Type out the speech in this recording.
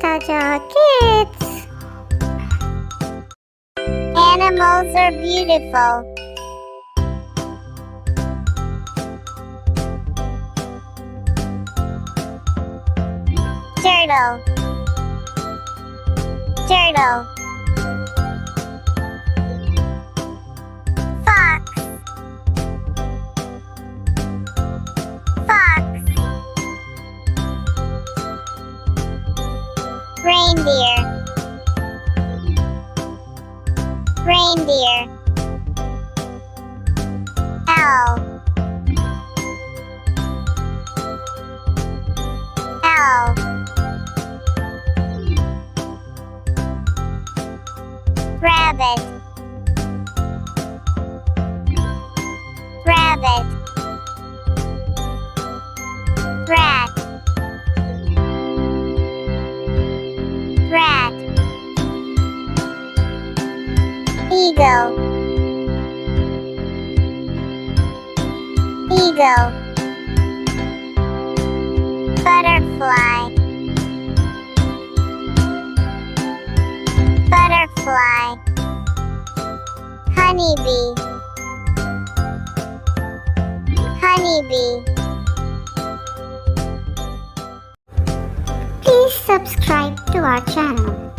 Kehta Kids. Animals are beautiful. Turtle, turtle. Fox, fox. Reindeer, reindeer. Owl, owl. Rabbit, rabbit. Rat, rat. Eagle, eagle. Butterfly, butterfly. Honeybee, honeybee. Please subscribe to our channel.